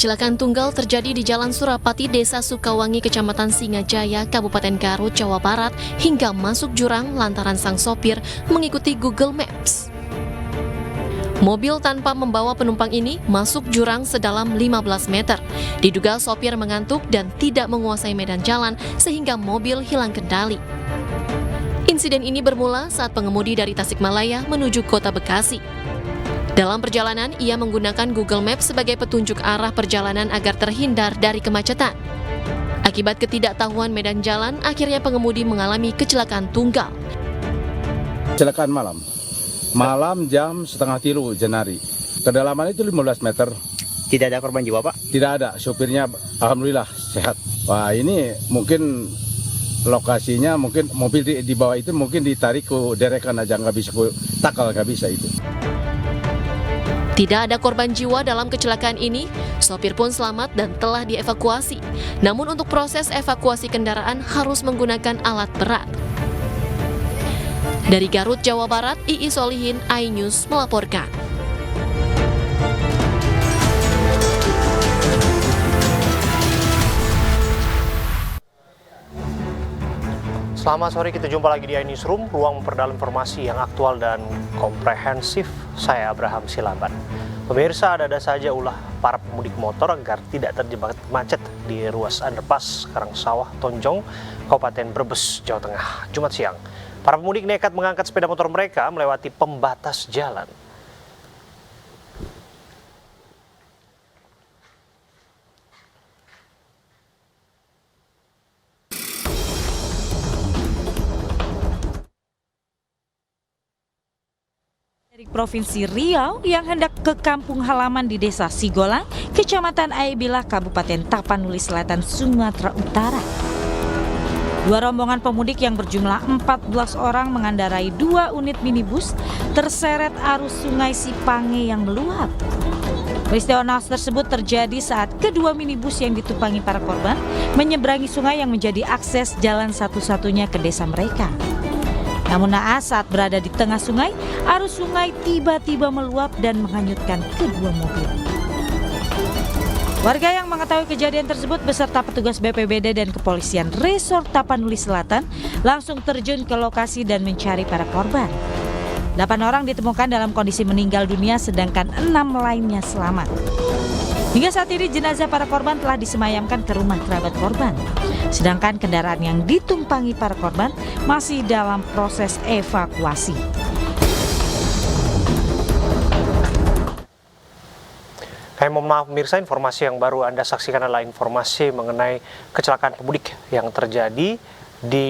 Kecelakaan tunggal terjadi di Jalan Surapati, Desa Sukawangi, Kecamatan Singajaya, Kabupaten Garut, Jawa Barat, hingga masuk jurang lantaran sang sopir mengikuti Google Maps. Mobil tanpa membawa penumpang ini masuk jurang sedalam 15 meter. Diduga sopir mengantuk dan tidak menguasai medan jalan sehingga mobil hilang kendali. Insiden ini bermula saat pengemudi dari Tasikmalaya menuju kota Bekasi. Dalam perjalanan, ia menggunakan Google Maps sebagai petunjuk arah perjalanan agar terhindar dari kemacetan. Akibat ketidaktahuan medan jalan, akhirnya pengemudi mengalami kecelakaan tunggal. Kecelakaan malam jam 2:30 Januari. Kedalaman itu 15 meter. Tidak ada korban jiwa, Pak? Tidak ada, sopirnya alhamdulillah sehat. Wah, ini mungkin lokasinya, mungkin mobil di bawah itu mungkin ditarik ke derekan aja, nggak bisa ke takal, nggak bisa itu. Tidak ada korban jiwa dalam kecelakaan ini, sopir pun selamat dan telah dievakuasi. Namun untuk proses evakuasi kendaraan harus menggunakan alat berat. Dari Garut, Jawa Barat, Ii Solihin, iNews melaporkan. Selamat sore, kita jumpa lagi di iNewsroom, ruang memperdalam informasi yang aktual dan komprehensif. Saya Abraham Silaban. Pemirsa, ada saja ulah para pemudik motor agar tidak terjebak macet di ruas underpass Karangsawah Tonjong, Kabupaten Brebes, Jawa Tengah, Jumat siang. Para pemudik nekat mengangkat sepeda motor mereka melewati pembatas jalan. Dari Provinsi Riau yang hendak ke kampung halaman di Desa Sigolang, Kecamatan Aibilah, Kabupaten Tapanuli Selatan, Sumatera Utara. Dua rombongan pemudik yang berjumlah 14 orang mengendarai 2 unit minibus terseret arus sungai Sipange yang meluap. Peristiwa naas tersebut terjadi saat kedua minibus yang ditumpangi para korban menyeberangi sungai yang menjadi akses jalan satu-satunya ke desa mereka. Namun naas saat berada di tengah sungai, arus sungai tiba-tiba meluap dan menghanyutkan kedua mobil. Warga yang mengetahui kejadian tersebut beserta petugas BPBD dan kepolisian Resort Tapanuli Selatan langsung terjun ke lokasi dan mencari para korban. 8 orang ditemukan dalam kondisi meninggal dunia sedangkan 6 lainnya selamat. Hingga saat ini jenazah para korban telah disemayamkan ke rumah kerabat korban. Sedangkan kendaraan yang ditumpangi para korban masih dalam proses evakuasi. Mohon maaf pemirsa, informasi yang baru Anda saksikan adalah informasi mengenai kecelakaan pemudik yang terjadi di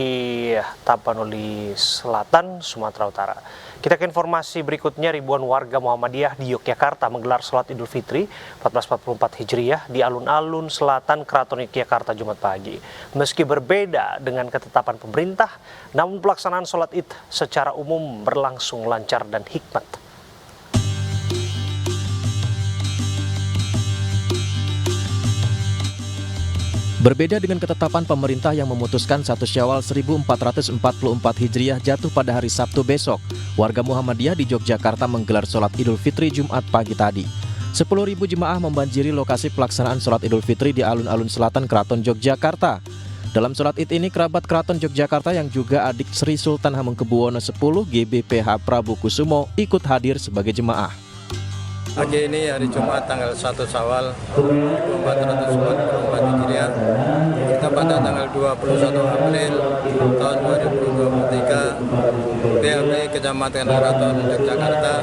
Tapanuli Selatan, Sumatera Utara. Kita ke informasi berikutnya. Ribuan warga Muhammadiyah di Yogyakarta menggelar sholat Idul Fitri 1444 Hijriah di alun-alun selatan Keraton Yogyakarta Jumat pagi. Meski berbeda dengan ketetapan pemerintah, namun pelaksanaan sholat Id secara umum berlangsung lancar dan hikmat. Berbeda dengan ketetapan pemerintah yang memutuskan 1 Syawal 1444 Hijriah jatuh pada hari Sabtu besok, warga Muhammadiyah di Yogyakarta menggelar sholat Idul Fitri Jumat pagi tadi. 10.000 jemaah membanjiri lokasi pelaksanaan sholat Idul Fitri di alun-alun selatan Keraton Yogyakarta. Dalam sholat Id ini, kerabat Keraton Yogyakarta yang juga adik Sri Sultan Hamengkubuwono X GBPH Prabu Kusumo ikut hadir sebagai jemaah. Pagi ini hari Jumat tanggal 1 Syawal 1444 Hijriah, kita pada tanggal 21 April tahun 2023, PLB Kecamatan Keraton Yogyakarta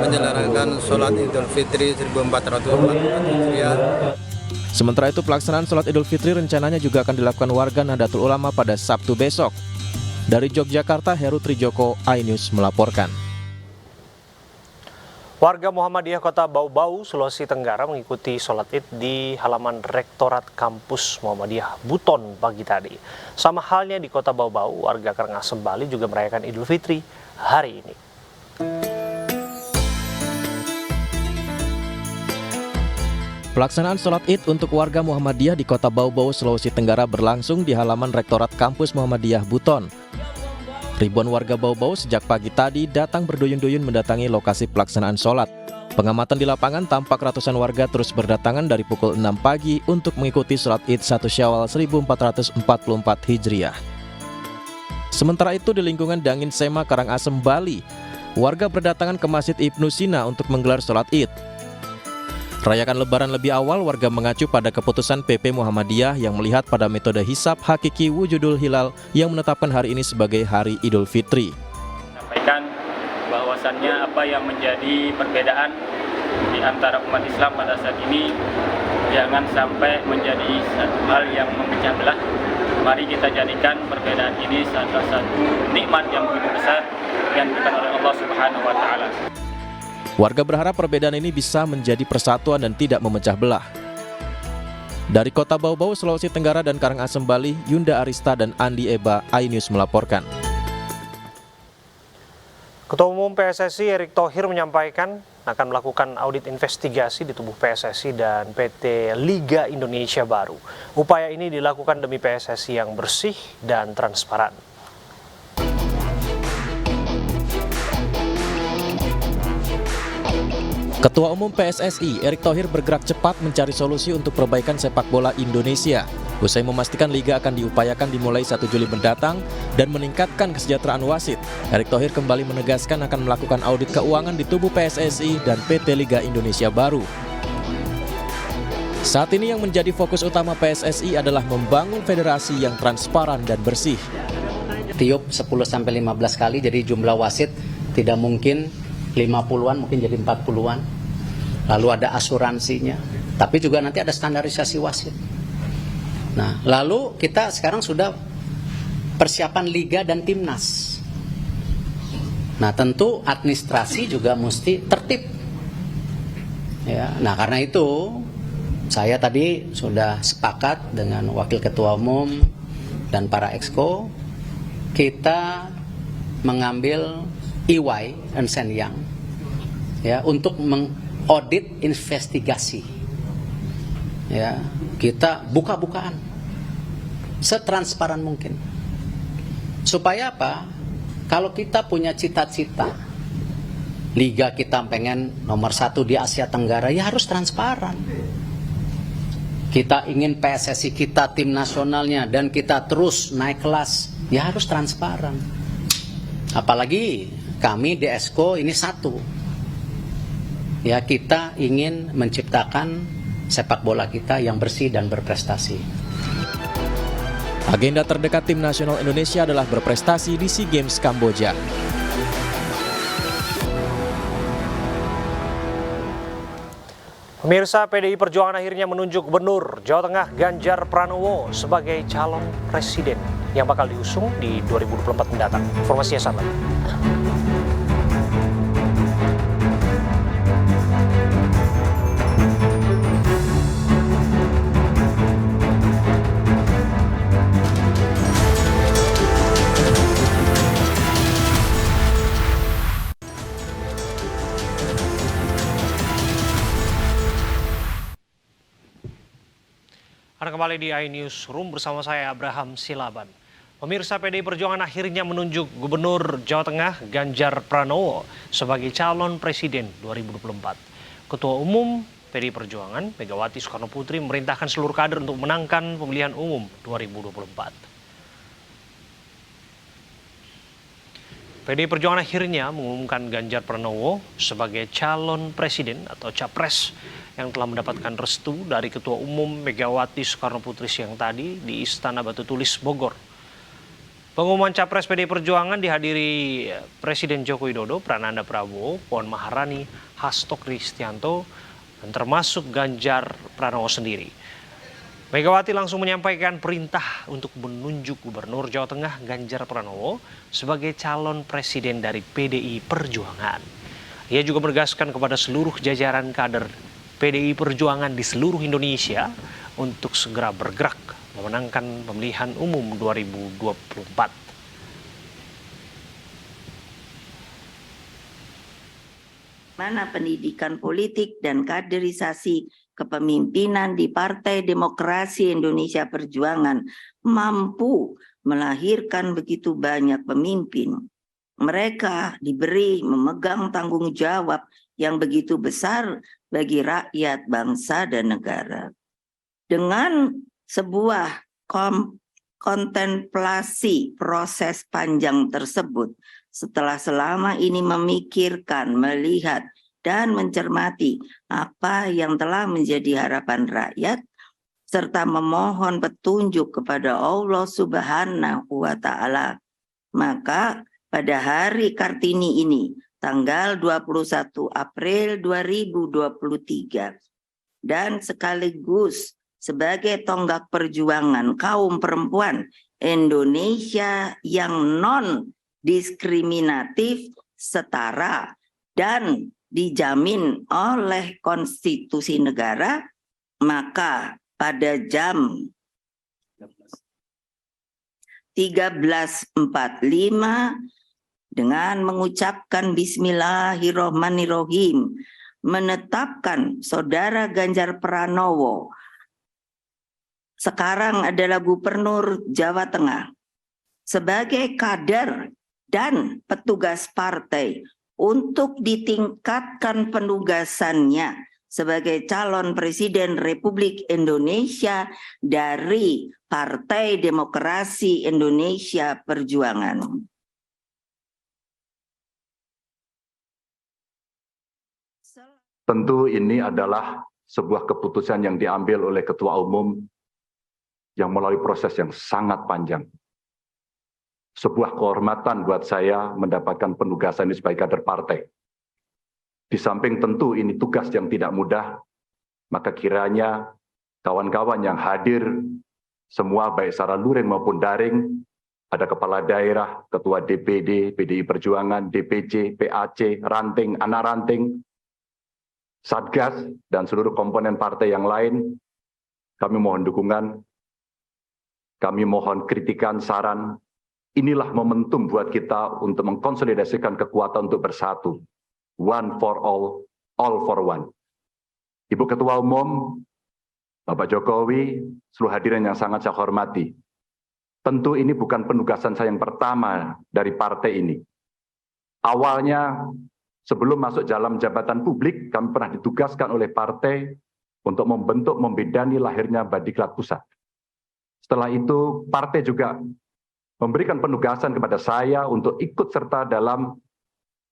menyelenggarakan sholat Idul Fitri 1444 Hijriah. Sementara itu, pelaksanaan sholat Idul Fitri rencananya juga akan dilakukan warga Nahdlatul Ulama pada Sabtu besok. Dari Yogyakarta, Heru Trijoko, iNews melaporkan. Warga Muhammadiyah Kota Bau-Bau, Sulawesi Tenggara mengikuti sholat Id di halaman Rektorat Kampus Muhammadiyah Buton pagi tadi. Sama halnya di Kota Bau-Bau, warga Karangasem Bali juga merayakan Idul Fitri hari ini. Pelaksanaan sholat Id untuk warga Muhammadiyah di Kota Bau-Bau, Sulawesi Tenggara berlangsung di halaman Rektorat Kampus Muhammadiyah Buton. Ribuan warga Bau-Bau sejak pagi tadi datang berduyun-duyun mendatangi lokasi pelaksanaan sholat. Pengamatan di lapangan tampak ratusan warga terus berdatangan dari pukul 6 pagi untuk mengikuti sholat Id 1 Syawal 1444 Hijriah. Sementara itu di lingkungan Dangin Sema, Karangasem, Bali, warga berdatangan ke Masjid Ibnu Sina untuk menggelar sholat Id. Rayakan Lebaran lebih awal, warga mengacu pada keputusan PP Muhammadiyah yang melihat pada metode hisab hakiki wujudul hilal yang menetapkan hari ini sebagai hari Idul Fitri. Sampaikan bahwasannya apa yang menjadi perbedaan di antara umat Islam pada saat ini jangan sampai menjadi satu hal yang memecah belah. Mari kita jadikan perbedaan ini salah satu nikmat yang begitu besar yang diberikan oleh Allah Subhanahu wa taala. Warga berharap perbedaan ini bisa menjadi persatuan dan tidak memecah belah. Dari Kota Bau-Bau, Sulawesi Tenggara dan Karangasem, Bali, Yunda Arista dan Andi Eba, iNews melaporkan. Ketua Umum PSSI Erick Thohir menyampaikan akan melakukan audit investigasi di tubuh PSSI dan PT Liga Indonesia Baru. Upaya ini dilakukan demi PSSI yang bersih dan transparan. Ketua Umum PSSI Erick Thohir bergerak cepat mencari solusi untuk perbaikan sepak bola Indonesia. Usai memastikan liga akan diupayakan dimulai 1 Juli mendatang dan meningkatkan kesejahteraan wasit, Erick Thohir kembali menegaskan akan melakukan audit keuangan di tubuh PSSI dan PT Liga Indonesia Baru. Saat ini yang menjadi fokus utama PSSI adalah membangun federasi yang transparan dan bersih. Tiup 10-15 kali, jadi jumlah wasit tidak mungkin 50-an, mungkin jadi 40-an. Lalu ada asuransinya, tapi juga nanti ada standarisasi wasit. Nah, lalu kita sekarang sudah persiapan liga dan timnas. Nah, tentu administrasi juga mesti tertib. Ya, nah karena itu saya tadi sudah sepakat dengan Wakil Ketua Umum dan para exco, kita mengambil EY Ernst & Young ya untuk mengaudit investigasi. Ya, kita buka-bukaan setransparan mungkin. Supaya apa? Kalau kita punya cita-cita liga kita pengen nomor 1 di Asia Tenggara, ya harus transparan. Kita ingin PSSI kita tim nasionalnya dan kita terus naik kelas, ya harus transparan. Apalagi kami di Esko ini satu. Ya, kita ingin menciptakan sepak bola kita yang bersih dan berprestasi. Agenda terdekat tim nasional Indonesia adalah berprestasi di SEA Games Kamboja. Pemirsa, PDI Perjuangan akhirnya menunjuk Gubernur Jawa Tengah Ganjar Pranowo sebagai calon presiden yang bakal diusung di 2024 mendatang. Informasinya sama. Anda kembali di iNewsroom bersama saya Abraham Silaban. Pemirsa, PDI Perjuangan akhirnya menunjuk Gubernur Jawa Tengah Ganjar Pranowo sebagai calon presiden 2024. Ketua Umum PDI Perjuangan Megawati Soekarno Putri memerintahkan seluruh kader untuk menangkan pemilihan umum 2024. PDI Perjuangan akhirnya mengumumkan Ganjar Pranowo sebagai calon presiden atau capres yang telah mendapatkan restu dari Ketua Umum Megawati Soekarno Putri siang tadi di Istana Batu Tulis, Bogor. Pengumuman capres PDI Perjuangan dihadiri Presiden Joko Widodo, Prananda Prabowo, Puan Maharani, Hasto Kristianto, dan termasuk Ganjar Pranowo sendiri. Megawati langsung menyampaikan perintah untuk menunjuk Gubernur Jawa Tengah Ganjar Pranowo sebagai calon presiden dari PDI Perjuangan. Ia juga menegaskan kepada seluruh jajaran kader PDI Perjuangan di seluruh Indonesia untuk segera bergerak memenangkan pemilihan umum 2024. Mana pendidikan politik dan kaderisasi kepemimpinan di Partai Demokrasi Indonesia Perjuangan mampu melahirkan begitu banyak pemimpin. Mereka diberi memegang tanggung jawab yang begitu besar bagi rakyat, bangsa, dan negara. Dengan sebuah kontemplasi proses panjang tersebut, setelah selama ini memikirkan, melihat, dan mencermati apa yang telah menjadi harapan rakyat, serta memohon petunjuk kepada Allah Subhanahu wa Ta'ala, maka pada hari Kartini ini, tanggal 21 April 2023, dan sekaligus sebagai tonggak perjuangan kaum perempuan Indonesia yang non-diskriminatif, setara, dan dijamin oleh konstitusi negara, maka pada jam 13.45 dengan mengucapkan Bismillahirrohmanirrohim, menetapkan Saudara Ganjar Pranowo sekarang adalah Gubernur Jawa Tengah sebagai kader dan petugas partai untuk ditingkatkan penugasannya sebagai calon Presiden Republik Indonesia dari Partai Demokrasi Indonesia Perjuangan. Tentu ini adalah sebuah keputusan yang diambil oleh Ketua Umum yang melalui proses yang sangat panjang. Sebuah kehormatan buat saya mendapatkan penugasan ini sebagai kader partai. Di samping tentu ini tugas yang tidak mudah, maka kiranya kawan-kawan yang hadir, semua baik secara luring maupun daring, ada kepala daerah, ketua DPD, PDI Perjuangan, DPC, PAC, ranting, anak ranting, Satgas, dan seluruh komponen partai yang lain, kami mohon dukungan, kami mohon kritikan, saran. Inilah momentum buat kita untuk mengkonsolidasikan kekuatan untuk bersatu. One for all for one. Ibu Ketua Umum, Bapak Jokowi, seluruh hadirin yang sangat saya hormati. Tentu ini bukan penugasan saya yang pertama dari partai ini. Awalnya, sebelum masuk dalam jabatan publik, kami pernah ditugaskan oleh partai untuk membentuk, membidani lahirnya Badiklat Pusat. Setelah itu, partai juga memberikan penugasan kepada saya untuk ikut serta dalam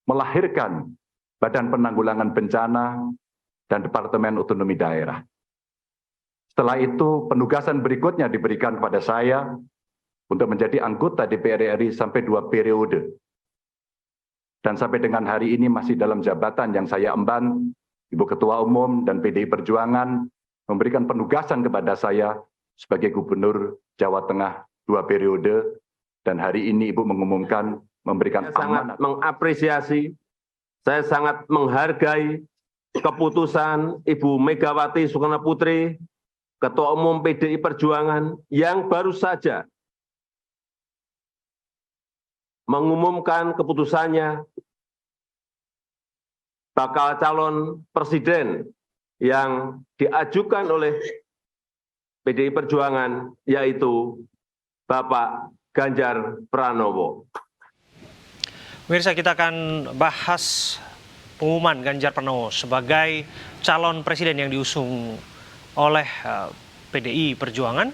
melahirkan Badan Penanggulangan Bencana dan Departemen Otonomi Daerah. Setelah itu, penugasan berikutnya diberikan kepada saya untuk menjadi anggota DPR RI sampai 2 periode. Dan sampai dengan hari ini masih dalam jabatan yang saya emban, Ibu Ketua Umum dan PDI Perjuangan memberikan penugasan kepada saya sebagai Gubernur Jawa Tengah 2 periode. Dan hari ini Ibu mengumumkan memberikan amanat. Saya sangat mengapresiasi, saya sangat menghargai keputusan Ibu Megawati Soekarno Putri, Ketua Umum PDI Perjuangan, yang baru saja mengumumkan keputusannya bakal calon presiden yang diajukan oleh PDI Perjuangan, yaitu Bapak Ganjar Pranowo. Pemirsa, kita akan bahas pengumuman Ganjar Pranowo sebagai calon presiden yang diusung oleh PDI Perjuangan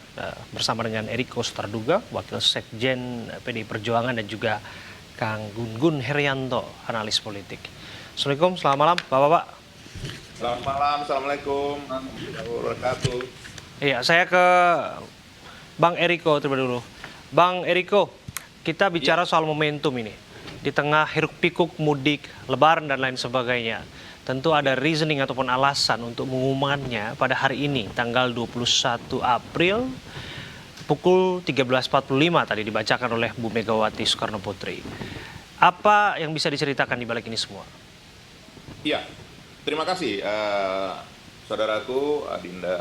bersama dengan Eriko Sutarduga, Wakil Sekjen PDI Perjuangan, dan juga Kang Gun-Gun Herianto, analis politik. Assalamualaikum, selamat malam Bapak-Bapak. Selamat malam, Assalamualaikum warahmatullahi wabarakatuh. Iya, saya ke Bang Eriko terlebih dulu. Bang Eriko, kita bicara soal momentum ini. Di tengah hiruk-pikuk mudik, lebaran, dan lain sebagainya. Tentu ada reasoning ataupun alasan untuk pengumumannya pada hari ini, tanggal 21 April, pukul 13.45 tadi dibacakan oleh Bu Megawati Soekarno Putri. Apa yang bisa diceritakan di balik ini semua? Iya, terima kasih saudaraku Adinda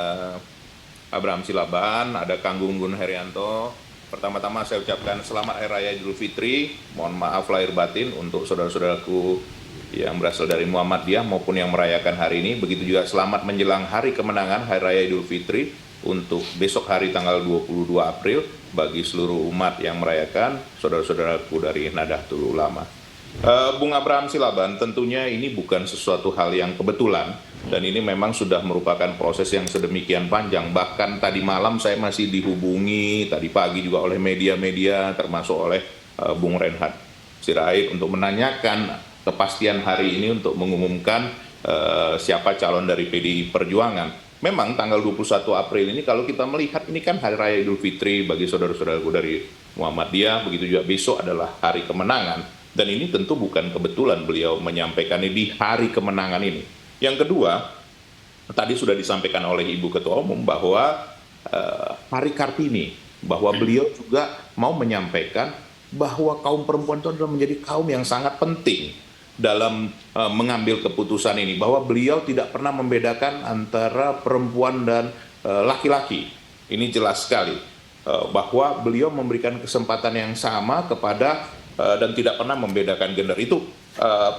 Abraham Silaban, ada Kang Gun-Gun Herianto. Pertama-tama saya ucapkan selamat Hari Raya Idul Fitri. Mohon maaf lahir batin untuk saudara-saudaraku yang berasal dari Muhammadiyah maupun yang merayakan hari ini. Begitu juga selamat menjelang hari kemenangan Hari Raya Idul Fitri untuk besok hari tanggal 22 April bagi seluruh umat yang merayakan, saudara-saudaraku dari Nahdlatul Ulama. Bung Abraham Silaban, tentunya ini bukan sesuatu hal yang kebetulan dan ini memang sudah merupakan proses yang sedemikian panjang. Bahkan tadi malam saya masih dihubungi, tadi pagi juga oleh media-media termasuk oleh Bung Reinhard Sirait untuk menanyakan kepastian hari ini untuk mengumumkan siapa calon dari PDI Perjuangan. Memang tanggal 21 April ini kalau kita melihat ini kan Hari Raya Idul Fitri bagi saudara-saudaraku dari Muhammadiyah, begitu juga besok adalah hari kemenangan. Dan ini tentu bukan kebetulan beliau menyampaikannya di hari kemenangan ini. Yang kedua, tadi sudah disampaikan oleh Ibu Ketua Umum bahwa Hari Kartini, bahwa beliau juga mau menyampaikan bahwa kaum perempuan itu adalah menjadi kaum yang sangat penting dalam mengambil keputusan ini. Bahwa beliau tidak pernah membedakan antara perempuan dan laki-laki. Ini jelas sekali bahwa beliau memberikan kesempatan yang sama kepada dan tidak pernah membedakan gender. Itu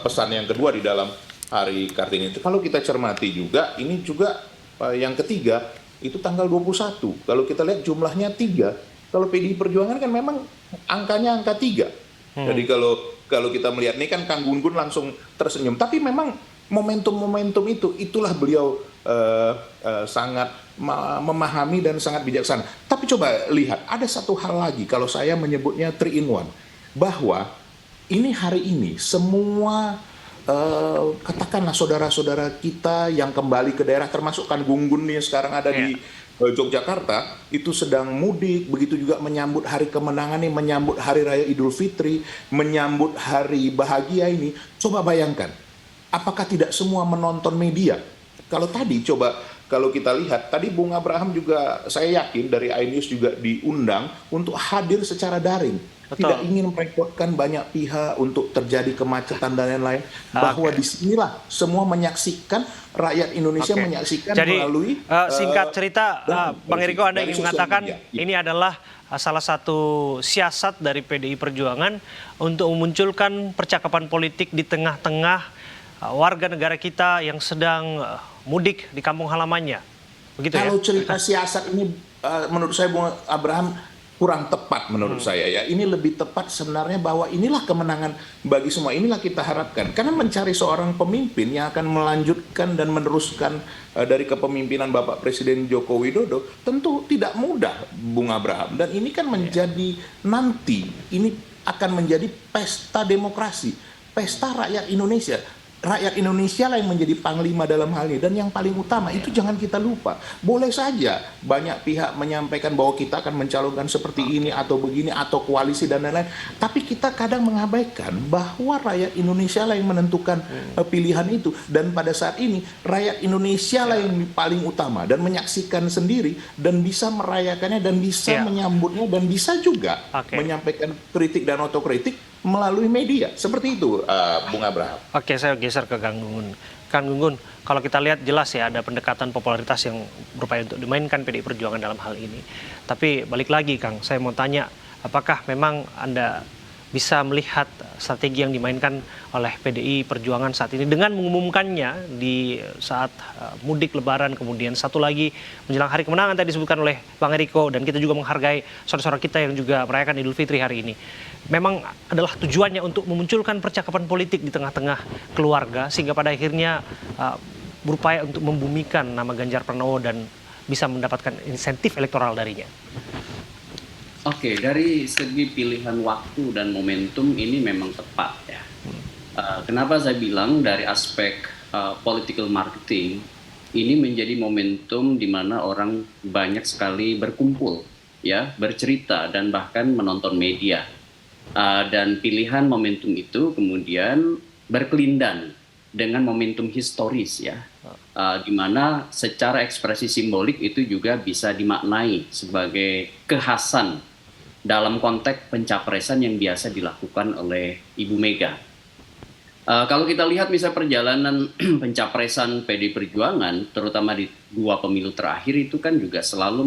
pesan yang kedua di dalam Hari Kartini itu. Kalau kita cermati juga, ini juga yang ketiga, itu tanggal 21. Kalau kita lihat jumlahnya 3. Kalau PDI Perjuangan kan memang angkanya angka 3. Jadi kalau kita melihat ini kan Kang Gun Gun langsung tersenyum. Tapi memang momentum-momentum itulah beliau sangat memahami dan sangat bijaksana. Tapi coba lihat, ada satu hal lagi kalau saya menyebutnya 3 in 1. Bahwa ini hari ini semua katakanlah saudara-saudara kita yang kembali ke daerah, termasuk Kang Gun Gun nih sekarang ada di Yogyakarta, itu sedang mudik, begitu juga menyambut hari kemenangan ini, menyambut Hari Raya Idul Fitri, menyambut hari bahagia ini. Coba bayangkan, apakah tidak semua menonton media? Kalau tadi coba, kalau kita lihat, tadi Bung Abraham juga saya yakin dari iNews juga diundang untuk hadir secara daring. Tidak ingin merepotkan banyak pihak untuk terjadi kemacetan dan lain-lain. Bahwa disinilah semua menyaksikan, rakyat Indonesia menyaksikan. Jadi, melalui singkat cerita, Bang Eriko, Anda ingin mengatakan ini adalah salah satu siasat dari PDI Perjuangan untuk memunculkan percakapan politik di tengah-tengah warga negara kita yang sedang mudik di kampung halamannya. Begitu kalau cerita siasat ini menurut saya Bung Abraham kurang tepat menurut saya ya. Ini lebih tepat sebenarnya bahwa inilah kemenangan bagi semua. Inilah kita harapkan. Karena mencari seorang pemimpin yang akan melanjutkan dan meneruskan dari kepemimpinan Bapak Presiden Joko Widodo tentu tidak mudah, Bung Abraham. Dan ini kan menjadi nanti, ini akan menjadi pesta demokrasi, pesta rakyat Indonesia. Rakyat Indonesia lah yang menjadi panglima dalam hal ini. Dan yang paling utama itu jangan kita lupa. Boleh saja banyak pihak menyampaikan bahwa kita akan mencalonkan seperti ini atau begini atau koalisi dan lain-lain. Tapi kita kadang mengabaikan bahwa rakyat Indonesia lah yang menentukan pilihan itu. Dan pada saat ini rakyat Indonesia lah yang paling utama. Dan menyaksikan sendiri dan bisa merayakannya dan bisa menyambutnya dan bisa juga menyampaikan kritik dan otokritik melalui media. Seperti itu, Bung Abraham. Oke, saya geser ke Kang Gun. Kang Gun Gun, kalau kita lihat jelas ya ada pendekatan popularitas yang berupaya untuk dimainkan PDI Perjuangan dalam hal ini. Tapi balik lagi Kang, saya mau tanya, apakah memang Anda bisa melihat strategi yang dimainkan oleh PDI Perjuangan saat ini dengan mengumumkannya di saat mudik Lebaran, kemudian satu lagi menjelang hari kemenangan tadi disebutkan oleh Bang Eriko, dan kita juga menghargai saudara-saudara kita yang juga merayakan Idul Fitri hari ini. Memang adalah tujuannya untuk memunculkan percakapan politik di tengah-tengah keluarga sehingga pada akhirnya berupaya untuk membumikan nama Ganjar Pranowo dan bisa mendapatkan insentif elektoral darinya. Oke, dari segi pilihan waktu dan momentum ini memang tepat ya. Kenapa saya bilang dari aspek political marketing ini menjadi momentum di mana orang banyak sekali berkumpul ya, bercerita dan bahkan menonton media. Dan pilihan momentum itu kemudian berkelindan dengan momentum historis ya, di mana secara ekspresi simbolik itu juga bisa dimaknai sebagai kekhasan dalam konteks pencapresan yang biasa dilakukan oleh Ibu Mega. Kalau kita lihat misalnya perjalanan pencapresan PDI Perjuangan, terutama di 2 pemilu terakhir itu kan juga selalu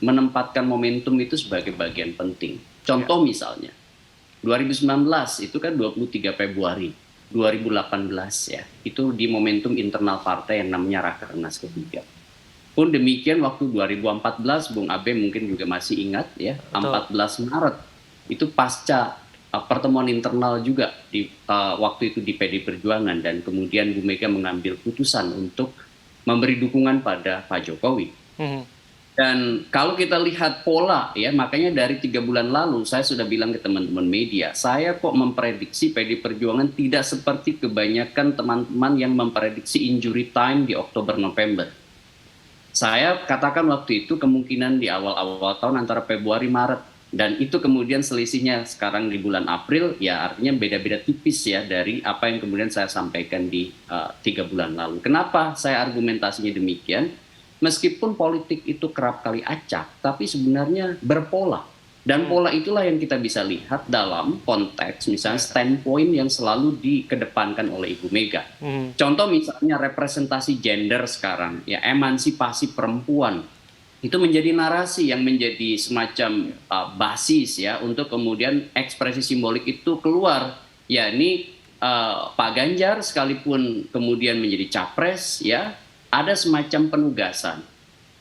menempatkan momentum itu sebagai bagian penting. Contoh misalnya, 2019 itu kan 23 Februari, 2018 ya, itu di momentum internal partai yang namanya Rakernas ketiga. Pun demikian waktu 2014, Bung Abe mungkin juga masih ingat ya, 14 Maret itu pasca pertemuan internal juga di waktu itu di PD Perjuangan, dan kemudian Bu Mega mengambil putusan untuk memberi dukungan pada Pak Jokowi. Dan kalau kita lihat pola ya, makanya dari 3 bulan lalu saya sudah bilang ke teman-teman media, saya kok memprediksi PD Perjuangan tidak seperti kebanyakan teman-teman yang memprediksi injury time di Oktober-November. Saya katakan waktu itu kemungkinan di awal-awal tahun antara Februari-Maret, dan itu kemudian selisihnya sekarang di bulan April, ya artinya beda-beda tipis ya dari apa yang kemudian saya sampaikan di 3 bulan lalu. Kenapa saya argumentasinya demikian? Meskipun politik itu kerap kali acak, tapi sebenarnya berpola. Dan pola itulah yang kita bisa lihat dalam konteks misalnya standpoint yang selalu dikedepankan oleh Ibu Mega. Contoh misalnya representasi gender sekarang, ya emansipasi perempuan. Itu menjadi narasi yang menjadi semacam basis ya untuk kemudian ekspresi simbolik itu keluar. Yakni Pak Ganjar sekalipun kemudian menjadi capres ya, ada semacam penugasan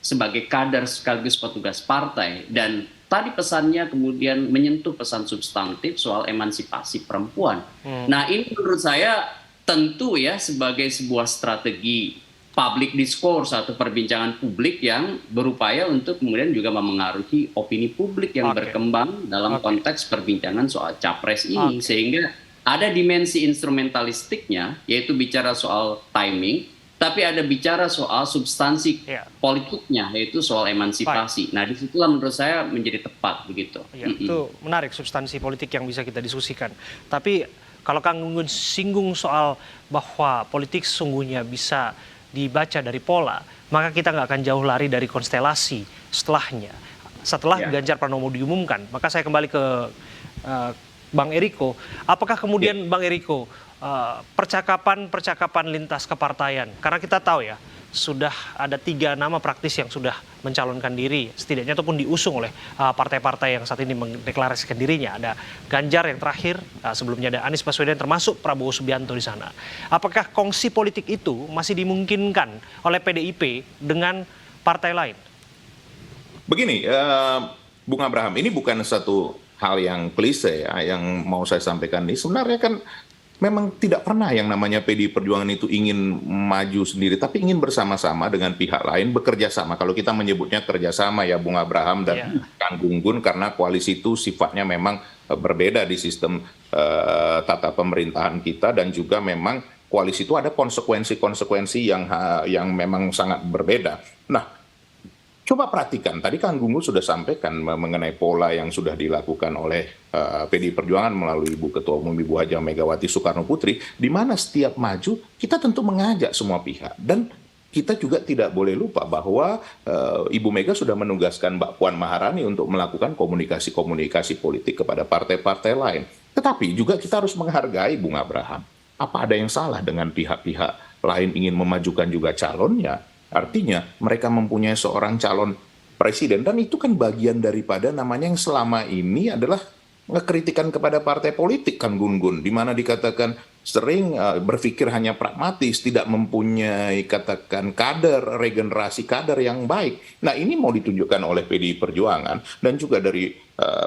sebagai kader sekaligus petugas partai, dan tadi pesannya kemudian menyentuh pesan substantif soal emansipasi perempuan. Nah ini menurut saya tentu ya sebagai sebuah strategi public discourse atau perbincangan publik yang berupaya untuk kemudian juga memengaruhi opini publik yang berkembang dalam konteks perbincangan soal capres ini, sehingga ada dimensi instrumentalistiknya, yaitu bicara soal timing, tapi ada bicara soal substansi politiknya, yaitu soal emansipasi. Nah, disitulah menurut saya menjadi tepat begitu. Ya, itu menarik substansi politik yang bisa kita diskusikan. Tapi kalau Kang Gunggun singgung soal bahwa politik sesungguhnya bisa dibaca dari pola, maka kita nggak akan jauh lari dari konstelasi setelahnya. Setelah Ganjar Pranowo diumumkan, maka saya kembali ke Bang Eriko. Apakah kemudian Bang Eriko percakapan lintas kepartaian, karena kita tahu ya sudah ada 3 nama praktis yang sudah mencalonkan diri setidaknya ataupun diusung oleh partai-partai yang saat ini mendeklarasikan dirinya. Ada Ganjar yang terakhir, sebelumnya ada Anies Baswedan, termasuk Prabowo Subianto di sana. Apakah kongsi politik itu masih dimungkinkan oleh PDIP dengan partai lain? Begini, Bung Abraham, ini bukan satu hal yang klise ya, yang mau saya sampaikan ini. Sebenarnya kan memang tidak pernah yang namanya PDI Perjuangan itu ingin maju sendiri, tapi ingin bersama-sama dengan pihak lain, bekerja sama. Kalau kita menyebutnya kerjasama ya Bung Abraham dan Kang Gunggun, karena koalisi itu sifatnya memang berbeda di sistem tata pemerintahan kita, dan juga memang koalisi itu ada konsekuensi-konsekuensi yang memang sangat berbeda. Nah, coba perhatikan, tadi Kang Gunggun sudah sampaikan mengenai pola yang sudah dilakukan oleh PDI Perjuangan melalui Ibu Ketua Umum Ibu Haja Megawati Soekarno Putri, di mana setiap maju kita tentu mengajak semua pihak. Dan kita juga tidak boleh lupa bahwa Ibu Mega sudah menugaskan Mbak Puan Maharani untuk melakukan komunikasi-komunikasi politik kepada partai-partai lain. Tetapi juga kita harus menghargai Bung Abraham. Apa ada yang salah dengan pihak-pihak lain ingin memajukan juga calonnya? Artinya mereka mempunyai seorang calon presiden, dan itu kan bagian daripada namanya yang selama ini adalah kritikan kepada partai politik, kan Gun-Gun, di mana dikatakan sering berpikir hanya pragmatis, tidak mempunyai katakan kader, regenerasi kader yang baik. Nah, ini mau ditunjukkan oleh PDI Perjuangan dan juga dari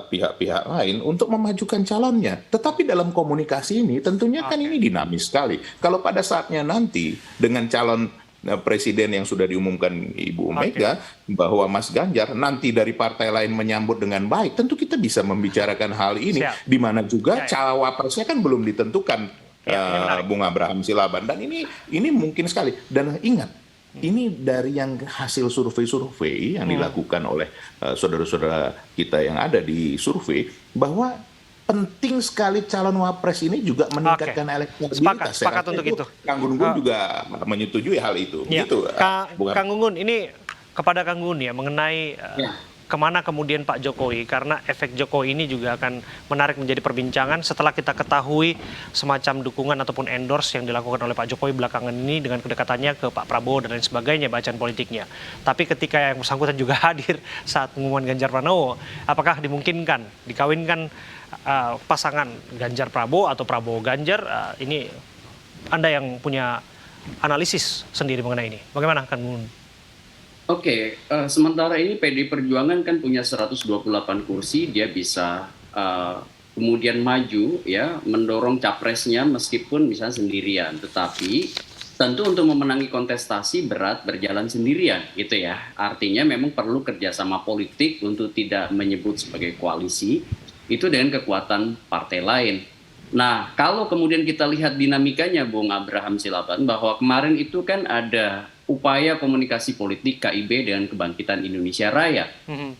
pihak-pihak lain untuk memajukan calonnya. Tetapi dalam komunikasi ini tentunya kan ini dinamis sekali. Kalau pada saatnya nanti dengan calon presiden yang sudah diumumkan Ibu Mega bahwa Mas Ganjar nanti dari partai lain menyambut dengan baik, tentu kita bisa membicarakan hal ini, di mana juga cawapresnya kan belum ditentukan, Bung Abraham Silaban, dan ini mungkin sekali. Dan ingat, ini dari yang hasil survei-survei yang dilakukan oleh saudara-saudara kita yang ada di survei, bahwa penting sekali calon wapres ini juga meningkatkan elektabilitas. Sepakat untuk itu. Kang Gunggun juga menyetujui hal itu. Ya. Gitu, Kang Gunggun, ini kepada Kang Gunggun ya mengenai kemana kemudian Pak Jokowi, karena efek Jokowi ini juga akan menarik menjadi perbincangan setelah kita ketahui semacam dukungan ataupun endorse yang dilakukan oleh Pak Jokowi belakangan ini dengan kedekatannya ke Pak Prabowo dan lain sebagainya bacaan politiknya. Tapi ketika yang bersangkutan juga hadir saat pengumuman Ganjar Pranowo, apakah dimungkinkan dikawinkan pasangan Ganjar Prabowo atau Prabowo Ganjar? Ini Anda yang punya analisis sendiri mengenai ini. Bagaimana Kang Gunggun? Oke, sementara ini PDI Perjuangan kan punya 128 kursi, dia bisa kemudian maju ya mendorong capresnya meskipun misalnya sendirian, tetapi tentu untuk memenangi kontestasi berat berjalan sendirian gitu ya. Artinya memang perlu kerjasama politik untuk tidak menyebut sebagai koalisi itu dengan kekuatan partai lain. Nah, kalau kemudian kita lihat dinamikanya Bung Abraham Silaban, bahwa kemarin itu kan ada upaya komunikasi politik KIB dengan Kebangkitan Indonesia Raya.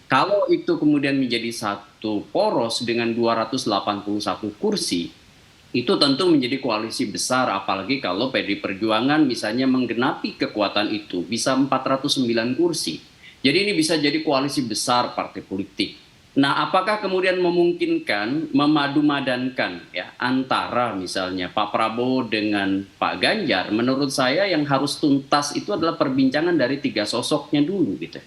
Kalau itu kemudian menjadi satu poros dengan 281 kursi, itu tentu menjadi koalisi besar, apalagi kalau PD Perjuangan misalnya menggenapi kekuatan itu, bisa 409 kursi. Jadi ini bisa jadi koalisi besar partai politik. Nah, apakah kemudian memungkinkan memadu-madankan ya antara misalnya Pak Prabowo dengan Pak Ganjar? Menurut saya yang harus tuntas itu adalah perbincangan dari tiga sosoknya dulu gitu.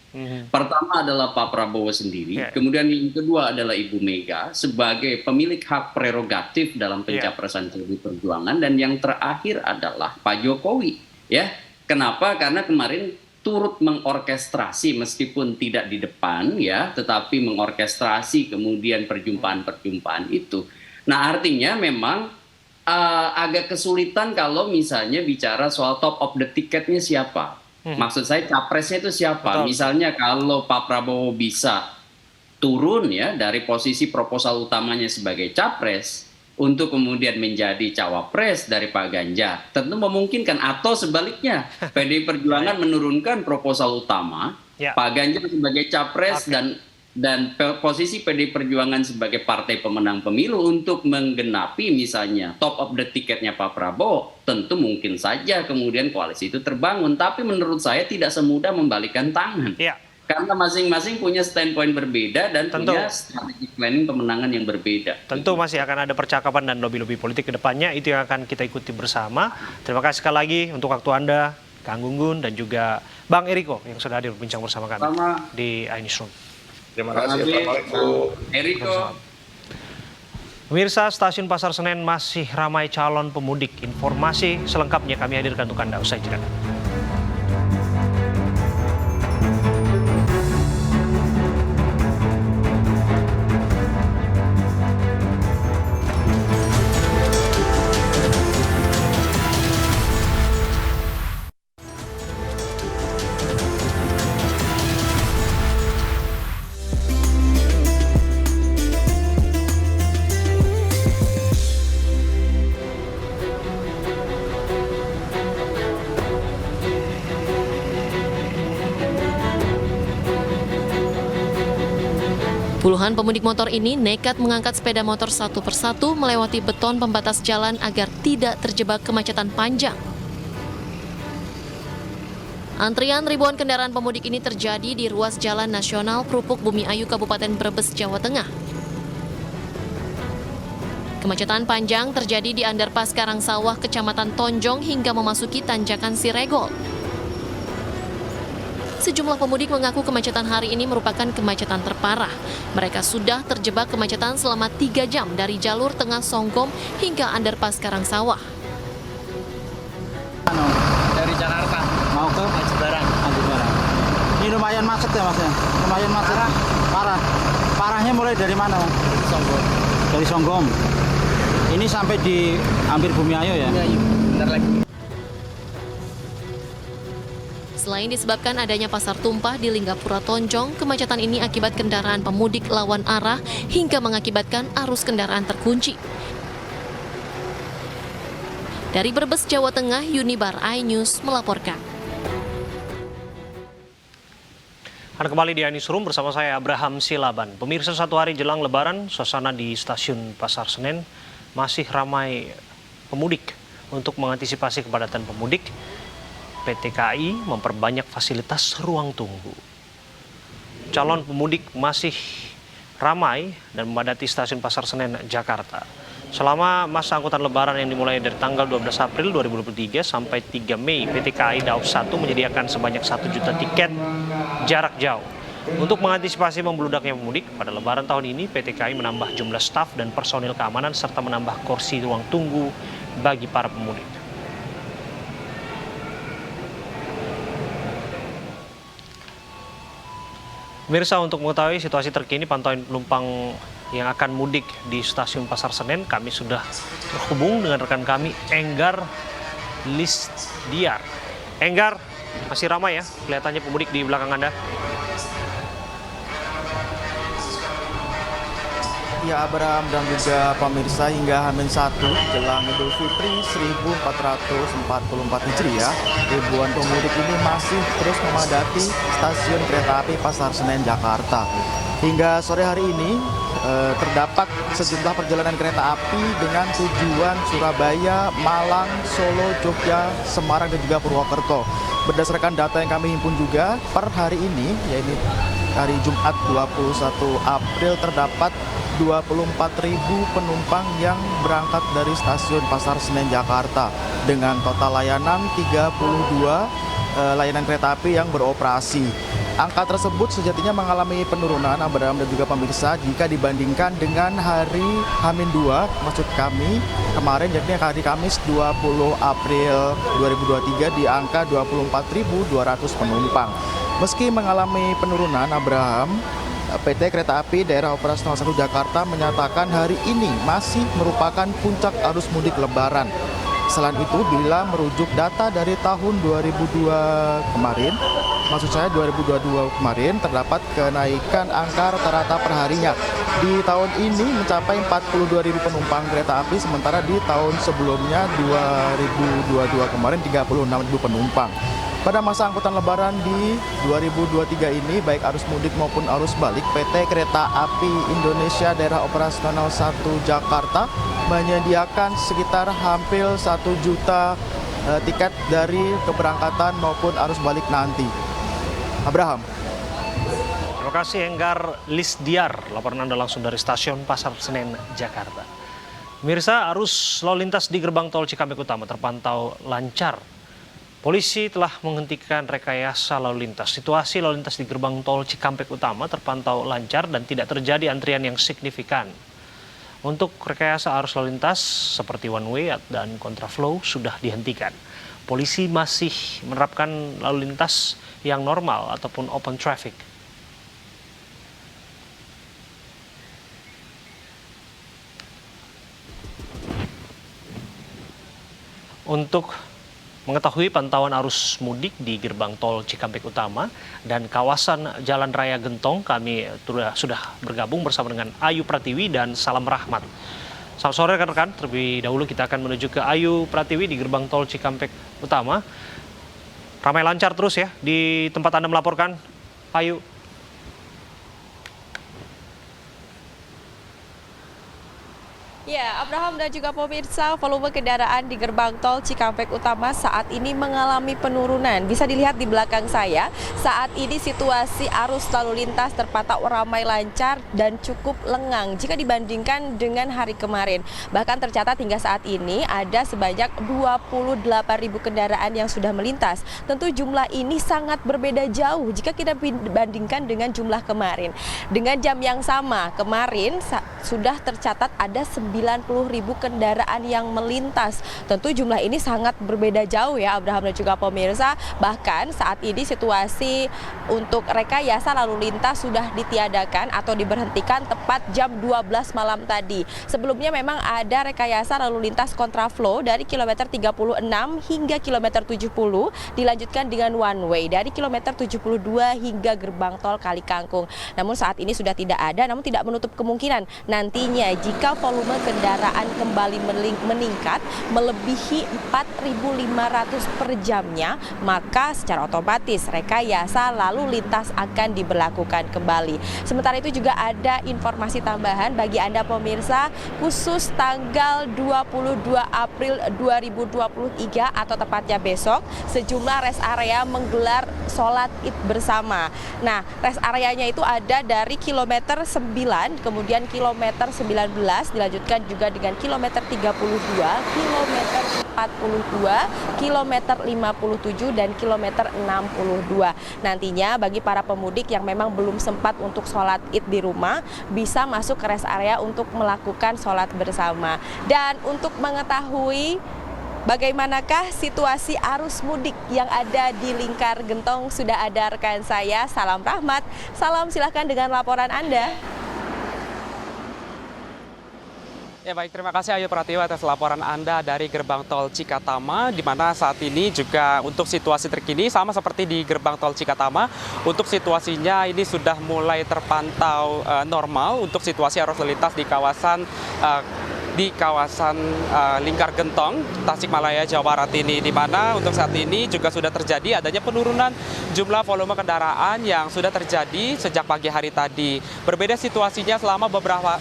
Pertama adalah Pak Prabowo sendiri, kemudian yang kedua adalah Ibu Mega sebagai pemilik hak prerogatif dalam pencapresan PDI Perjuangan, dan yang terakhir adalah Pak Jokowi ya. Kenapa? Karena kemarin turut mengorkestrasi meskipun tidak di depan ya, tetapi mengorkestrasi kemudian perjumpaan-perjumpaan itu. Nah, artinya memang agak kesulitan kalau misalnya bicara soal top of the ticketnya siapa. Maksud saya capresnya itu siapa. Betul. Misalnya kalau Pak Prabowo bisa turun ya dari posisi proposal utamanya sebagai capres untuk kemudian menjadi cawapres dari Pak Ganjar, tentu memungkinkan. Atau sebaliknya, PDI Perjuangan menurunkan proposal utama, Pak Ganjar sebagai capres dan posisi PDI Perjuangan sebagai partai pemenang pemilu untuk menggenapi misalnya top of the ticketnya Pak Prabowo, tentu mungkin saja kemudian koalisi itu terbangun. Tapi menurut saya tidak semudah membalikkan tangan. Karena masing-masing punya standpoint berbeda dan punya strategi planning pemenangan yang berbeda. Tentu masih akan ada percakapan dan lobby-lobby politik ke depannya, itu yang akan kita ikuti bersama. Terima kasih sekali lagi untuk waktu Anda, Kang Gunggun, dan juga Bang Eriko yang sudah hadir berbincang bersama kami di iNewsroom. Terima kasih. Assalamualaikum. Eriko. Pemirsa, stasiun Pasar Senen masih ramai calon pemudik. Informasi selengkapnya kami hadirkan untuk Anda usai jeda. Puluhan pemudik motor ini nekat mengangkat sepeda motor satu persatu melewati beton pembatas jalan agar tidak terjebak kemacetan panjang. Antrian ribuan kendaraan pemudik ini terjadi di ruas Jalan Nasional Krupuk Bumi Ayu, Kabupaten Brebes, Jawa Tengah. Kemacetan panjang terjadi di Underpass Karangsawah, Kecamatan Tonjong hingga memasuki Tanjakan Siregol. Sejumlah pemudik mengaku kemacetan hari ini merupakan kemacetan terparah. Mereka sudah terjebak kemacetan selama 3 jam dari jalur Tengah Songgom hingga Underpass Karangsawah. Dari Jakarta mau ke Ajibarang. Ini lumayan macet ya Mas ya? Lumayan macet. Parah. Parahnya mulai dari mana? Dari Songgom. Dari Songgom. Ini sampai di hampir Bumi Ayu ya? Iya, bentar lagi. Selain disebabkan adanya pasar tumpah di Linggapura Tonjong, kemacetan ini akibat kendaraan pemudik lawan arah hingga mengakibatkan arus kendaraan terkunci. Dari Brebes, Jawa Tengah, Yunibar iNews melaporkan. Anda kembali di iNewsroom bersama saya Abraham Silaban. Pemirsa, satu hari jelang Lebaran, suasana di stasiun Pasar Senen masih ramai pemudik. Untuk mengantisipasi kepadatan pemudik, PT KAI memperbanyak fasilitas ruang tunggu. Calon pemudik masih ramai dan memadati stasiun Pasar Senen, Jakarta. Selama masa angkutan Lebaran yang dimulai dari tanggal 12 April 2023 sampai 3 Mei, PT KAI Daob 1 menyediakan sebanyak 1 juta tiket jarak jauh. Untuk mengantisipasi membludaknya pemudik, pada Lebaran tahun ini PT KAI menambah jumlah staf dan personil keamanan serta menambah kursi ruang tunggu bagi para pemudik. Pemirsa, untuk mengetahui situasi terkini pantauan penumpang yang akan mudik di stasiun Pasar Senen. Kami sudah terhubung dengan rekan kami Enggar Lisdiar. Enggar, masih ramai ya kelihatannya pemudik di belakang Anda? Ya, Abraham dan juga pemirsa, hingga H-1 jelang Idul Fitri 1444 Hijriah, ribuan pemudik ini masih terus memadati stasiun kereta api Pasar Senen Jakarta. Hingga sore hari ini terdapat sejumlah perjalanan kereta api dengan tujuan Surabaya, Malang, Solo, Jogja, Semarang dan juga Purwokerto. Berdasarkan data yang kami himpun juga per hari ini, yaitu hari Jumat 21 April, terdapat 24.000 penumpang yang berangkat dari stasiun Pasar Senen Jakarta dengan total layanan 32 layanan kereta api yang beroperasi. Angka tersebut sejatinya mengalami penurunan, Abraham dan juga pemirsa, jika dibandingkan dengan hari H-2 maksud kami kemarin, yakni hari Kamis 20 April 2023 di angka 24.200 penumpang. Meski mengalami penurunan, Abraham, PT Kereta Api Daerah Operasional 1 Jakarta menyatakan hari ini masih merupakan puncak arus mudik Lebaran. Selain itu, bila merujuk data dari tahun 2022 kemarin, maksud saya 2022 kemarin, terdapat kenaikan angka rata-rata perharinya. Di tahun ini mencapai 42.000 penumpang kereta api, sementara di tahun sebelumnya 2022 kemarin 36.000 penumpang. Pada masa angkutan Lebaran di 2023 ini, baik arus mudik maupun arus balik, PT Kereta Api Indonesia Daerah Operasional 1 Jakarta menyediakan sekitar hampir 1 juta tiket dari keberangkatan maupun arus balik nanti. Abraham. Terima kasih Enggar Lisdiar, laporan Anda langsung dari stasiun Pasar Senen, Jakarta. Pemirsa, arus lalu lintas di gerbang tol Cikampek Utama terpantau lancar. Polisi telah menghentikan rekayasa lalu lintas. Situasi lalu lintas di gerbang tol Cikampek Utama terpantau lancar dan tidak terjadi antrian yang signifikan. Untuk rekayasa arus lalu lintas seperti one way dan kontraflow sudah dihentikan. Polisi masih menerapkan lalu lintas yang normal ataupun open traffic. Untuk mengetahui pantauan arus mudik di gerbang tol Cikampek Utama dan kawasan Jalan Raya Gentong, kami sudah bergabung bersama dengan Ayu Pratiwi dan Salam Rahmat. Selamat sore rekan-rekan, terlebih dahulu kita akan menuju ke Ayu Pratiwi di gerbang tol Cikampek Utama. Ramai lancar terus ya di tempat Anda melaporkan, Ayu. Ya, Abraham dan juga pemirsa, volume kendaraan di gerbang tol Cikampek Utama saat ini mengalami penurunan. Bisa dilihat di belakang saya, saat ini situasi arus lalu lintas terpantau ramai lancar dan cukup lengang jika dibandingkan dengan hari kemarin. Bahkan tercatat hingga saat ini ada sebanyak 28.000 kendaraan yang sudah melintas. Tentu jumlah ini sangat berbeda jauh jika kita bandingkan dengan jumlah kemarin. Dengan jam yang sama, kemarin sudah tercatat ada 90.000 kendaraan yang melintas. Tentu jumlah ini sangat berbeda jauh ya Abraham dan juga pemirsa. Bahkan saat ini situasi untuk rekayasa lalu lintas sudah ditiadakan atau diberhentikan tepat jam 12 malam tadi. Sebelumnya memang ada rekayasa lalu lintas kontraflow dari kilometer 36 hingga kilometer 70, dilanjutkan dengan one way dari kilometer 72 hingga gerbang tol Kali Kangkung. Namun saat ini sudah tidak ada, namun tidak menutup kemungkinan nantinya jika volume kendaraan kembali meningkat melebihi 4.500 per jamnya, maka secara otomatis rekayasa lalu lintas akan diberlakukan kembali. Sementara itu juga ada informasi tambahan bagi Anda pemirsa, khusus tanggal 22 April 2023 atau tepatnya besok, sejumlah rest area menggelar sholat Id bersama. Nah, rest areanya itu ada dari kilometer 9, kemudian kilometer 19, dilanjutkan juga dengan kilometer 32, kilometer 42, kilometer 57, dan kilometer 62. Nantinya bagi para pemudik yang memang belum sempat untuk sholat Id di rumah, bisa masuk ke rest area untuk melakukan sholat bersama. Dan untuk mengetahui bagaimanakah situasi arus mudik yang ada di Lingkar Gentong, sudah ada rekan saya, Salam Rahmat. Salam, silahkan dengan laporan Anda. Ya baik, terima kasih Ayu Pratiwi atas laporan Anda dari gerbang tol Cikatama, di mana saat ini juga untuk situasi terkini sama seperti di gerbang tol Cikatama. Untuk situasinya ini sudah mulai terpantau normal untuk situasi arus lalu lintas di kawasan Lingkar Gentong, Tasikmalaya, Jawa Barat ini, di mana untuk saat ini juga sudah terjadi adanya penurunan jumlah volume kendaraan yang sudah terjadi sejak pagi hari tadi. Berbeda situasinya selama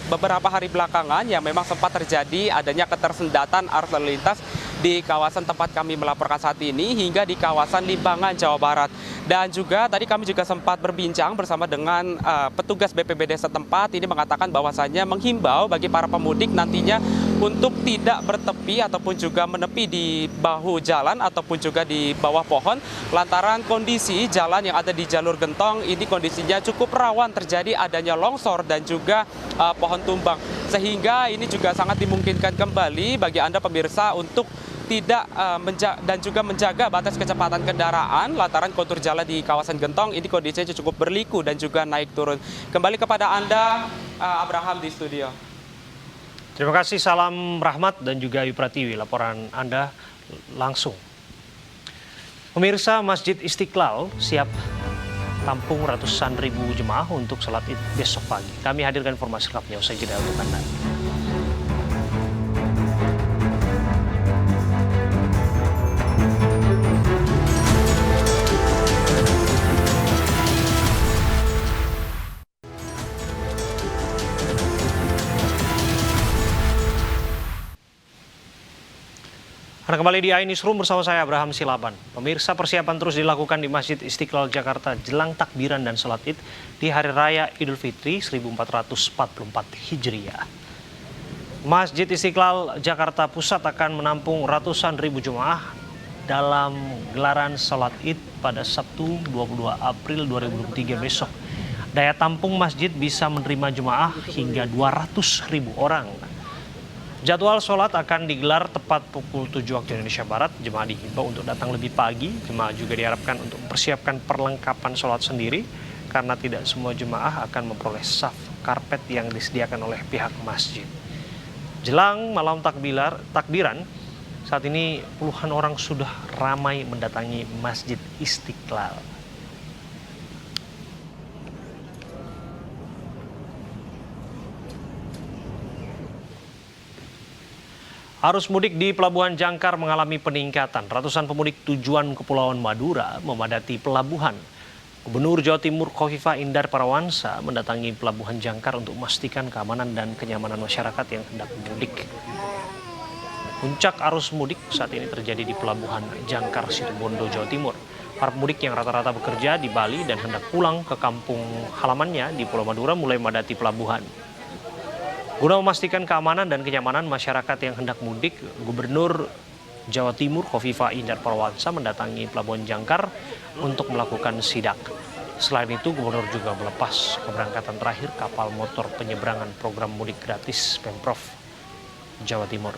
beberapa hari belakangan yang memang sempat terjadi adanya ketersendatan arus lalu lintas di kawasan tempat kami melaporkan saat ini hingga di kawasan Limbangan, Jawa Barat. Dan juga tadi kami juga sempat berbincang bersama dengan petugas BPBD setempat, ini mengatakan bahwasannya menghimbau bagi para pemudik nantinya untuk tidak bertepi ataupun juga menepi di bahu jalan ataupun juga di bawah pohon lantaran kondisi jalan yang ada di jalur Gentong ini kondisinya cukup rawan terjadi adanya longsor dan juga pohon tumbang, sehingga ini juga sangat dimungkinkan kembali bagi Anda pemirsa untuk tidak dan juga menjaga batas kecepatan kendaraan lantaran kontur jalan di kawasan Gentong ini kondisinya cukup berliku dan juga naik turun. Kembali kepada Anda, Abraham di studio. Terima kasih, salam rahmat dan juga Ayu Pratiwi, laporan Anda langsung. Pemirsa, Masjid Istiqlal siap tampung ratusan ribu jemaah untuk sholat Id besok pagi. Kami hadirkan informasi lengkapnya usai jeda untuk Anda. Anda kembali di iNewsroom bersama saya Abraham Silaban. Pemirsa, persiapan terus dilakukan di Masjid Istiqlal Jakarta jelang takbiran dan sholat Id di Hari Raya Idul Fitri 1444 Hijriah. Masjid Istiqlal Jakarta Pusat akan menampung ratusan ribu jemaah dalam gelaran sholat Id pada Sabtu 22 April 2023 besok. Daya tampung masjid bisa menerima jemaah hingga 200 ribu orang. Jadwal sholat akan digelar tepat pukul 7 waktu Indonesia Barat. Jemaah dihimbau untuk datang lebih pagi. Jemaah juga diharapkan untuk mempersiapkan perlengkapan sholat sendiri karena tidak semua jemaah akan memperoleh saf karpet yang disediakan oleh pihak masjid. Jelang malam takbiran, saat ini puluhan orang sudah ramai mendatangi Masjid Istiqlal. Arus mudik di Pelabuhan Jangkar mengalami peningkatan. Ratusan pemudik tujuan Kepulauan Madura memadati pelabuhan. Gubernur Jawa Timur Khofifah Indar Parawansa mendatangi Pelabuhan Jangkar untuk memastikan keamanan dan kenyamanan masyarakat yang hendak mudik. Puncak arus mudik saat ini terjadi di Pelabuhan Jangkar, Situbondo, Jawa Timur. Para pemudik yang rata-rata bekerja di Bali dan hendak pulang ke kampung halamannya di Pulau Madura mulai memadati pelabuhan. Guna memastikan keamanan dan kenyamanan masyarakat yang hendak mudik, Gubernur Jawa Timur Khofifah Indar Parawansa mendatangi Pelabuhan Jangkar untuk melakukan sidak. Selain itu, Gubernur juga melepas keberangkatan terakhir kapal motor penyeberangan program mudik gratis Pemprov Jawa Timur.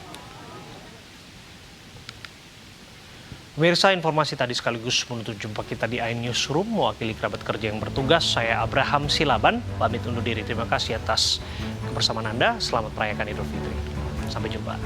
Pemirsa, informasi tadi sekaligus menutup jumpa kita di iNewsroom. Mewakili kerabat kerja yang bertugas, saya Abraham Silaban, pamit undur diri. Terima kasih atas kebersamaan Anda. Selamat merayakan Idul Fitri. Sampai jumpa.